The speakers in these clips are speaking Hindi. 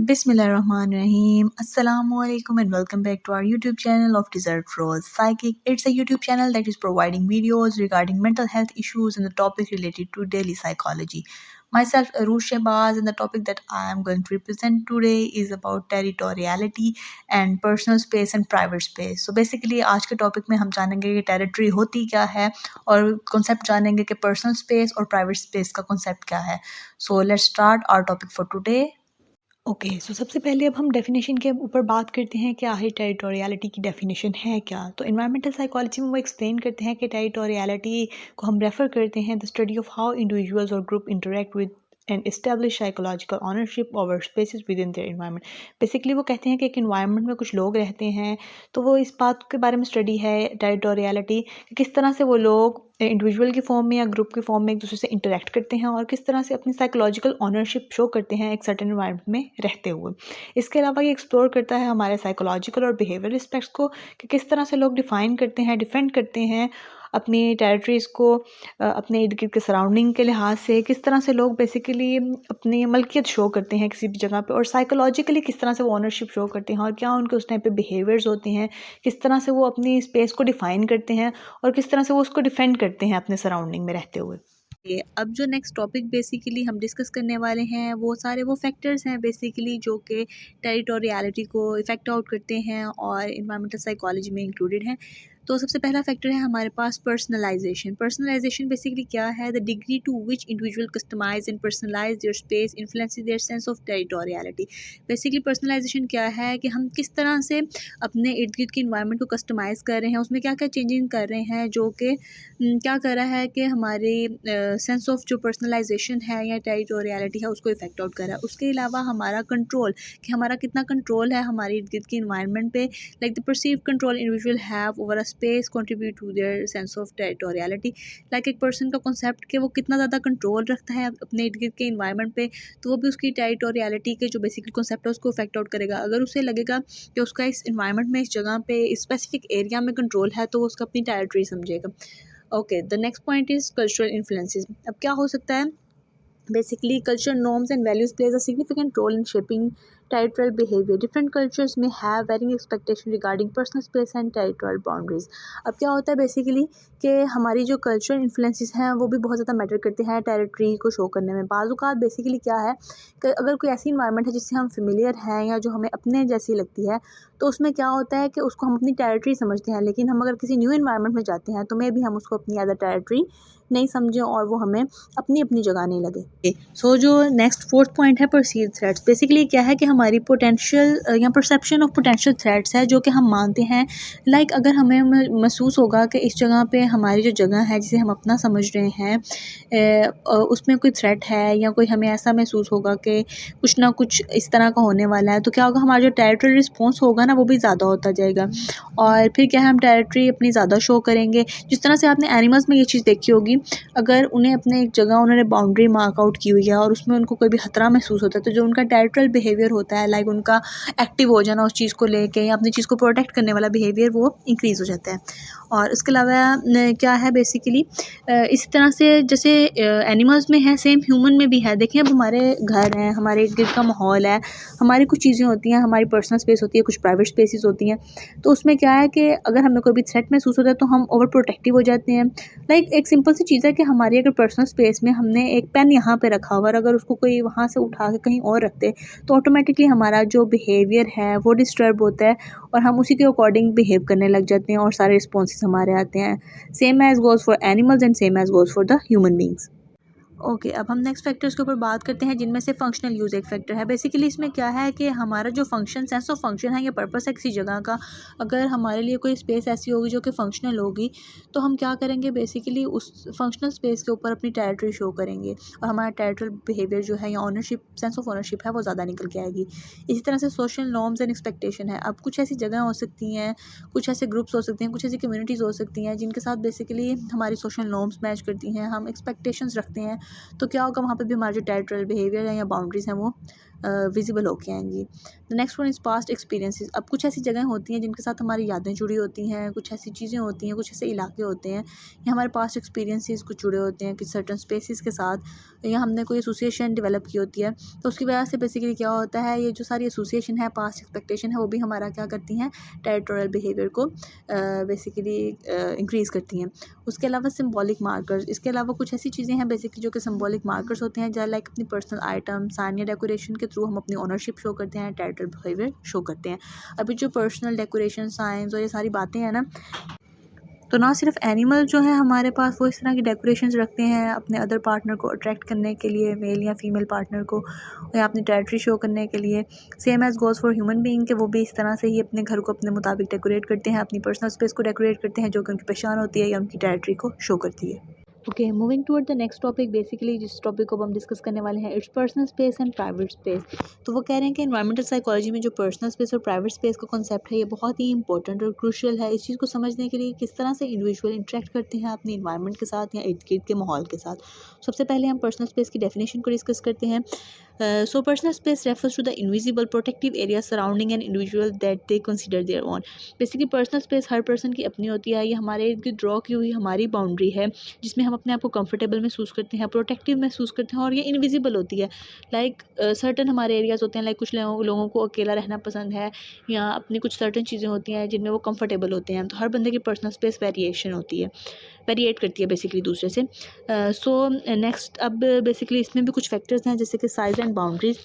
Bismillahirrahmanirrahim. Assalamualaikum and welcome back to our YouTube channel of Desert Rose Psychic. It's a YouTube channel that is providing videos regarding mental health issues and the topics related to daily psychology. Myself, Arush Shehbaz, and the topic that I am going to represent today is about territoriality and personal space and private space. So basically आज के टॉपिक में हम जानेंगे कि टेरिटरी होती क्या है और कॉन्सेप्ट जानेंगे कि पर्सनल स्पेस और प्राइवेट स्पेस का कॉन्सेप्ट क्या है. So let's start our topic for today. Okay so सबसे पहले अब हम डेफिनेशन के ऊपर बात करते हैं कि आखिर टेरिटोरियलिटी की डेफिनेशन है क्या. तो इन्वायरमेंटल साइकोलॉजी में वो एक्सप्लेन करते हैं कि टेरिटोरियलिटी को हम रेफ़र करते हैं the study of how individuals और group interact with and establish psychological ownership over spaces within their environment. Basically वो कहते हैं कि एक इन्वायरमेंट में कुछ लोग रहते हैं, तो वो इस बात के बारे में स्टडी है टेरिटोरियलिटी कि किस तरह से वो लोग इंडिविजुअल की फॉर्म में या ग्रुप की फॉर्म में एक दूसरे से इंटरेक्ट करते हैं और किस तरह से अपनी साइकोलॉजिकल ऑनरशिप शो करते हैं एक सर्टेन इन्वायरमेंट में रहते हुए. इसके अलावा ये एक्सप्लोर करता है हमारे साइकोलॉजिकल और बिहेवियर एस्पेक्ट्स को कि किस तरह से लोग डिफ़ाइन करते हैं, डिफेंड करते हैं अपनी टेरिटरीज़ को, अपने इर्द गिर्द के सराउंडिंग के लिहाज से किस तरह से लोग बेसिकली अपनी मलकियत शो करते हैं किसी भी जगह पे, और साइकोलॉजिकली किस तरह से वो ओनरशिप शो करते हैं और क्या उनके उस टाइम पे बिहेवियर्स होते हैं, किस तरह से वो अपनी स्पेस को डिफ़ाइन करते हैं और किस तरह से वो उसको डिफेंड करते हैं अपने सराउंडिंग में रहते हुए. अब जो नेक्स्ट टॉपिक बेसिकली हम डिस्कस करने वाले हैं वो सारे वो फैक्टर्स हैं बेसिकली जो कि टेरिटोरियलिटी को इफ़ेक्ट आउट करते हैं और इन्वायरमेंटल साइकोलॉजी में इंक्लूडेड हैं. तो सबसे पहला फैक्टर है हमारे पास पर्सनलाइजेशन. पर्सनलाइजेशन बेसिकली क्या है? The degree to which individual customise and personalise their space influences their sense of territoriality. Basically personalisation क्या है कि हम किस तरह से अपने इर्द गिर्द के इन्वायरमेंट को कस्टमाइज़ कर रहे हैं, उसमें क्या क्या चेंजिंग कर रहे हैं जो कि क्या कर रहा है कि हमारे सेंस ऑफ जो पर्सनलाइजेशन है या टेरिटोरियलिटी है उसको इफ़ेक्ट आउट कर रहा है. उसके अलावा हमारा कंट्रोल, कि हमारा कितना कंट्रोल है हमारे इर्द गिर्द के इन्वायरमेंट पे, like the perceive control individual have over a space contribute to their sense of territoriality. Like एक पर्सन का कॉन्सेप्ट कि वो कितना ज़्यादा कंट्रोल रखता है अपने इर्द गिर्द के इन्वायरमेंट पे, तो वो भी उसकी टेरिटोरियलिटी के जो बेसिकली कॉन्सेप्ट है उसको इफेक्ट आउट करेगा. अगर उसे लगेगा कि उसका इस इन्वायरमेंट में, इस जगह पे, इस स्पेसिफिक एरिया में कंट्रोल है, तो वो उसका अपनी टेरिटरी समझेगा. Okay, the next point is cultural influences. अब क्या हो सकता है? Basically, culture norms and values plays a significant role in shaping territorial behavior. Different cultures may have varying expectations regarding personal space and territorial boundaries. अब क्या होता है बेसिकली कि हमारी जो कल्चरल इन्फ्लुएंसेस हैं वो भी बहुत ज़्यादा मैटर करते हैं टेरिटरी को शो करने में. बाज़ बेसिकली क्या है कि अगर कोई ऐसी इन्वायरमेंट है जिससे हम फेमिलियर हैं या जो हमें अपने जैसी लगती है, तो उसमें क्या होता है कि उसको हम अपनी टेरिटरी समझते हैं, लेकिन हम अगर किसी न्यू इन्वायरमेंट में जाते हैं तो मे भी हम उसको अपनी एज अ टेरिटरी नहीं समझें और वो हमें अपनी अपनी जगह नहीं लगे. सो जो नेक्स्ट फोर्थ पॉइंट है परसीव थ्रेट्स. बेसिकली क्या है कि हमारी पोटेंशियल या परसेप्शन ऑफ पोटेंशियल थ्रेट्स है जो कि हम मानते हैं. लाइक अगर हमें महसूस होगा कि इस जगह पे हमारी जो जगह है जिसे हम अपना समझ रहे हैं उसमें कोई थ्रेट है या कोई हमें ऐसा महसूस होगा कि कुछ ना कुछ इस तरह का होने वाला है, तो क्या होगा, हमारा जो टेरिटरी रिस्पॉन्स होगा ना वो भी ज़्यादा होता जाएगा. और फिर क्या है, हम टेरिटरी अपनी ज़्यादा शो करेंगे. जिस तरह से आपने एनिमल्स में ये चीज़ देखी होगी, अगर उन्हें अपने एक जगह उन्होंने बाउंड्री मार्क आउट की हुई है और उसमें उनको कोई भी खतरा महसूस होता है, तो जो उनका टेरिटोरियल बिहेवियर होता है, लाइक उनका एक्टिव हो जाना उस चीज़ को लेके या अपनी चीज़ को प्रोटेक्ट करने वाला बिहेवियर, वो इंक्रीज़ हो जाता है. और उसके अलावा क्या है बेसिकली इस तरह से जैसे एनिमल्स में है, सेम ह्यूमन में भी है. देखिए, अब हमारे घर हैं, हमारे इर्द गिर्द का माहौल है, हमारी कुछ चीज़ें होती हैं, हमारी पर्सनल स्पेस होती है, कुछ प्राइवेट स्पेसेस होती हैं. तो उसमें क्या है कि अगर हमें कोई भी थ्रेट महसूस होता है तो हम ओवर प्रोटेक्टिव हो जाते हैं. लाइक एक सिंपल सी चीज़ है कि हमारी अगर पर्सनल स्पेस में हमने एक पेन यहाँ पे रखा हुआ और अगर उसको कोई वहाँ से उठा के कहीं और रखते, तो ऑटोमेटिकली हमारा जो बिहेवियर है वो डिस्टर्ब होता है और हम उसी के अकॉर्डिंग बिहेव करने लग जाते हैं और सारे रिस्पॉन्सेस हमारे आते हैं. Same as goes for animals and same as goes for the human beings. Okay, अब हम नेक्स्ट फैक्टर्स के ऊपर बात करते हैं जिनमें से फंक्शनल यूज़ एक फैक्टर है. बेसिकली इसमें क्या है कि हमारा जो फंक्शन, सेंस ऑफ फंक्शन है या पर्पस है किसी जगह का, अगर हमारे लिए कोई स्पेस ऐसी होगी जो कि फंक्शनल होगी, तो हम क्या करेंगे, बेसिकली उस फंक्शनल स्पेस के ऊपर अपनी टेरिटरी शो करेंगे और हमारा टेरिटोरियल बिहेवियर जो है या ऑनरशिप, सेंस ऑफ ऑनरशिप है वो ज़्यादा निकल के आएगी. इसी तरह से सोशल नॉर्म्स एंड एक्सपेक्टेशन है. अब कुछ ऐसी जगह हो सकती हैं, कुछ ऐसे ग्रुप्स हो सकते हैं, कुछ ऐसी कम्युनिटीज़ हो सकती हैं जिनके साथ बेसिकली हमारी सोशल नॉर्म्स मैच करती हैं, हम एक्सपेक्टेशंस रखते हैं. तो क्या होगा, वहाँ पे भी हमारा जो टेरिटोरियल बिहेवियर है या बाउंड्रीज़ हैं वो विजिबल होके आएंगी। The next one is past experiences. अब कुछ ऐसी जगहें होती हैं जिनके साथ हमारी यादें जुड़ी होती हैं, कुछ ऐसी चीज़ें होती हैं, कुछ ऐसे इलाके होते हैं या हमारे पास्ट एक्सपीरियंसेस कुछ जुड़े होते हैं कि सर्टन स्पेसिस के साथ, या हमने कोई एसोसिएशन डेवलप की होती है, तो उसकी वजह से बेसिकली क्या होता है, ये जो सारी एसोसिएशन है, पास्ट एक्सपेक्टेशन है, वो भी हमारा क्या करती हैं, टेरिटोरियल बिहेवियर को बेसिकली इंक्रीज़ करती हैं। उसके अलावा सिंबॉलिक मार्कर्स, इसके अलावा कुछ ऐसी चीज़ें हैं बेसिकली जो कि सिंबॉलिक मार्कर्स होते हैं, जहाँ लाइक अपनी पर्सनल आइटम, साइन या डेकोरेशन के थ्रू हम अपनी ओनरशिप शो करते हैं, टेरिटोरियल बिहेवियर शो करते हैं। अभी जो पर्सनल डेकोरेशन, साइंस और ये सारी बातें हैं ना, तो ना सिर्फ एनिमल जो है हमारे पास वो इस तरह की डेकोरेशंस रखते हैं अपने अदर पार्टनर को अट्रैक्ट करने के लिए, मेल या फीमेल पार्टनर को, या अपनी टेरिटरी शो करने के लिए। Same as goes for human being के वो भी इस तरह से ही अपने घर को अपने मुताबिक डेकोरेट करते हैं, अपनी पर्सनल स्पेस को डेकोरेट करते हैं जो कि उनकी पहचान होती है या उनकी टेरिटरी को शो करती है। Okay, moving toward the next topic, basically जिस टॉपिक को हम डिस्कस करने वाले हैं, it's personal space and private space. तो वो कह रहे हैं कि एनवायरमेंटल साइकोलॉजी में जो पर्सनल स्पेस और प्राइवेट स्पेस का कॉन्सेप्ट है, ये बहुत ही इंपॉर्टेंट और क्रूशियल है इस चीज़ को समझने के लिए किस तरह से इंडिविजुअल इंटरेक्ट करते हैं अपने इन्वायरमेंट के साथ या इर्द गिर्द के माहौल के साथ। सबसे पहले हम पर्सनल स्पेस की डेफिनेशन को डिस्कस करते हैं। So personal space refers to the invisible protective area surrounding an individual that they consider their own. Basically personal space हर पर्सन की अपनी होती है, ये हमारे इर्द गिर्द ड्रॉ की हुई हमारी बाउंड्री है जिसमें हम अपने आप को कंफर्टेबल महसूस करते हैं, प्रोटेक्टिव महसूस करते हैं, और ये इनविजिबल होती है। लाइक सर्टन हमारे एरियाज़ होते हैं, लाइक कुछ लोगों को अकेला रहना पसंद है, या अपनी कुछ सर्टन चीज़ें होती हैं जिनमें वो कंफर्टेबल होते हैं। तो हर बंदे की पर्सनल स्पेस वेरिएशन होती है, वेरिएट करती है बेसिकली दूसरे से। सो नेक्स्ट, अब बेसिकली इसमें भी कुछ फैक्टर्स हैं जैसे कि size and boundaries.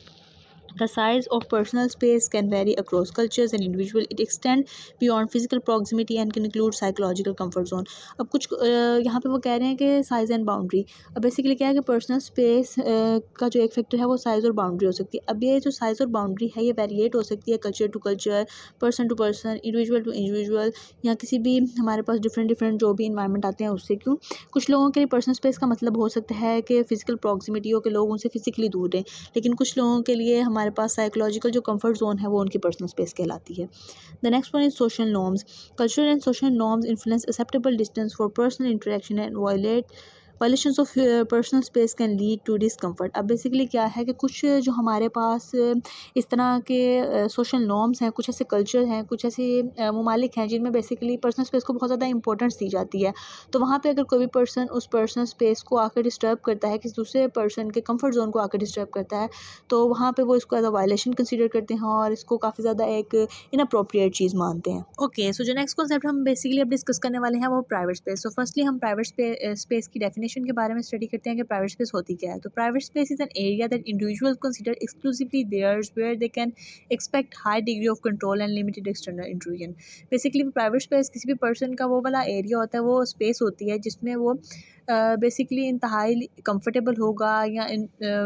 The size of personal space can vary across cultures and individual. It extend beyond physical proximity and can include psychological comfort zone. अब कुछ यहाँ पे वो कह रहे हैं कि साइज़ एंड बाउंड्री। अब बेसिकली क्या है कि पर्सनल स्पेस का जो एक फैक्टर है वो साइज़ और बाउंड्री हो सकती है। अब ये जो साइज़ और बाउंड्री है ये वेरिएट हो सकती है culture to culture, person to person, individual to individual, या किसी भी हमारे पास डिफरेंट जो भी इन्वायरमेंट आते हैं उससे। क्यों, कुछ लोगों के लिए पर्सनल स्पेस का मतलब हो सकता है कि फ़िज़िकल प्रॉक्सिमिटी हो, कि लोग उनसे फिज़िकली दूर रहें, लेकिन कुछ लोगों के लिए हमारे पास साइकोलॉजिकल जो कंफर्ट जोन है वो उनकी पर्सनल स्पेस कहलाती है। The next one is social norms. Cultural and social norms influence acceptable distance for personal interaction and violations of personal space can lead to discomfort. अब बेसिकली क्या है कि कुछ जो हमारे पास इस तरह के सोशल नॉर्म्स हैं, कुछ ऐसे कल्चर हैं, कुछ ऐसे ममालिक हैं जिनमें बेसिकली पर्सनल स्पेस को बहुत ज़्यादा इंपॉर्टेंस दी जाती है। तो वहाँ पे अगर कोई भी पर्सन उस पर्सनल स्पेस को आकर डिस्टर्ब करता है, किसी दूसरे पर्सन के कंफर्ट जोन को आकर डिस्टर्ब करता है, तो वहाँ पे वो इसको एज अ वायलेशन कंसीडर करते हैं और इसको काफ़ी ज़्यादा एक इनअप्रोप्रिएट चीज़ मानते हैं। ओके, सो जो नेक्स्ट कॉन्सेप्ट हम बेसिकली अब डिस्कस करने वाले हैं वो प्राइवेट स्पेस। सो फर्स्टली हम प्राइवेट स्पेस की डेफिनेशन के बारे में स्टडी करते हैं कि प्राइवेट स्पेस होती क्या है। तो private space is an area that individual consider exclusively theirs where they can expect high degree of control and limited external intrusion. Basically private space किसी भी पर्सन का वो वाला एरिया होता है, वो स्पेस होती है जिसमें वो बेसिकली इंतहाई कंफर्टेबल होगा, या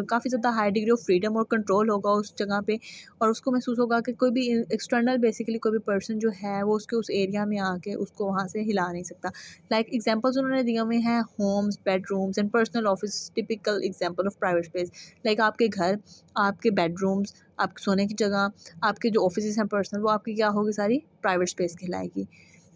काफ़ी ज़्यादा हाई डिग्री ऑफ फ्रीडम और कंट्रोल होगा उस जगह पे, और उसको महसूस होगा कि कोई भी एक्सटर्नल बेसिकली कोई भी पर्सन जो है वो उसके उस एरिया में आके उसको वहाँ से हिला नहीं सकता। लाइक एग्जांपल्स उन्होंने दिए हुए हैं homes, bedrooms and personal office, typical example of private space. Like आपके घर, आपके बेडरूम्स, आपके सोने की जगह, आपके जो ऑफिस हैं पर्सनल, वो आपकी क्या होगी, सारी प्राइवेट स्पेस कहलाएगी।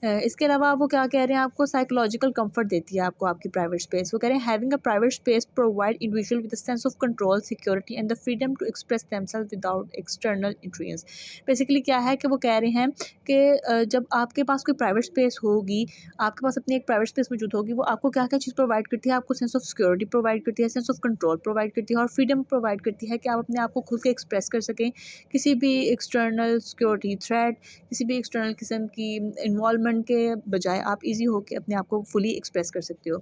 इसके अलावा वो क्या कह रहे हैं, आपको साइकोलॉजिकल कंफर्ट देती है आपको आपकी प्राइवेट स्पेस। वो कह रहे हैं having a private space provide individual with a sense of control, security and the freedom to express themselves without external intrusions. Basically क्या है कि वो कह रहे हैं कि जब आपके पास कोई प्राइवेट स्पेस होगी, आपके पास अपनी एक प्राइवेट स्पेस मौजूद होगी, वो आपको क्या क्या चीज़ प्रोवाइड करती है, आपको सेंस ऑफ सिक्योरिटी प्रोवाइड करती है, सेंस ऑफ कंट्रोल प्रोवाइड करती है, और फ्रीडम प्रोवाइड करती है कि आप अपने आप को खुल के एक्सप्रेस कर सकें किसी भी एक्सटर्नल सिक्योरिटी थ्रेट, किसी भी एक्सटर्नल किस्म की इन्वॉल्वमेंट के बजाय आप इजी होकर अपने आप को फुली एक्सप्रेस कर सकते हो।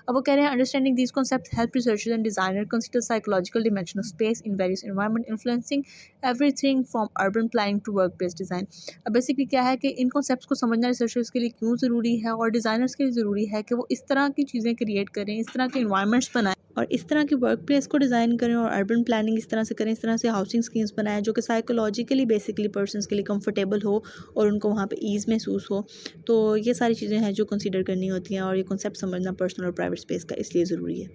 अब वो कह रहे हैं understanding these concept help researchers and designer consider psychological dimension of space in various environment influencing everything from urban planning to work place design. अब बेसिकली क्या है कि इन कॉन्सेप्ट्स को समझना रिसर्चर्स के लिए क्यों ज़रूरी है और डिज़ाइनर्स के लिए ज़रूरी है कि वो इस तरह की चीज़ें क्रिएट करें, इस तरह के इन्वायरमेंट्स बनाएं और इस तरह की वर्क प्लेस को डिज़ाइन करें और अर्बन प्लानिंग इस तरह से करें, इस तरह से हाउसिंग स्कीम्स बनाएं जो कि साइकोलॉजिकली बेसिकली पर्सनस के लिए कंफर्टेबल हो और उनको वहाँ पे ईज़ महसूस हो। तो ये सारी चीज़ें हैं जो कंसीडर करनी होती हैं, और ये कॉन्सेप्ट समझना पर्सनल और प्राइवेट स्पेस का इसलिए ज़रूरी है।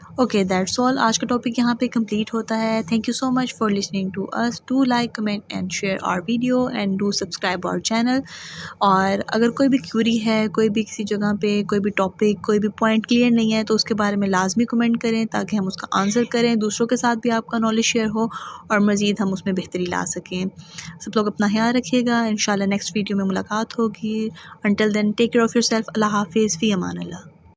Okay, that's all. आज का टॉपिक यहाँ पे कंप्लीट होता है। Thank you so much for listening to us. Do like, comment and share our video and do subscribe our channel. और अगर कोई भी क्यूरी है, कोई भी किसी जगह पे कोई भी टॉपिक, कोई भी पॉइंट क्लियर नहीं है तो उसके बारे में लाजमी कमेंट करें ताकि हम उसका आंसर करें, दूसरों के साथ भी आपका नॉलेज शेयर हो और मज़ीद हम उसमें बेहतरी ला सकें। सब लोग अपना ख्याल रखिएगा। इंशाल्लाह नेक्स्ट वीडियो में मुलाकात होगी। Until then take care of yourself. अल्लाह हाफिज़। फ़ी अमान अल्लाह।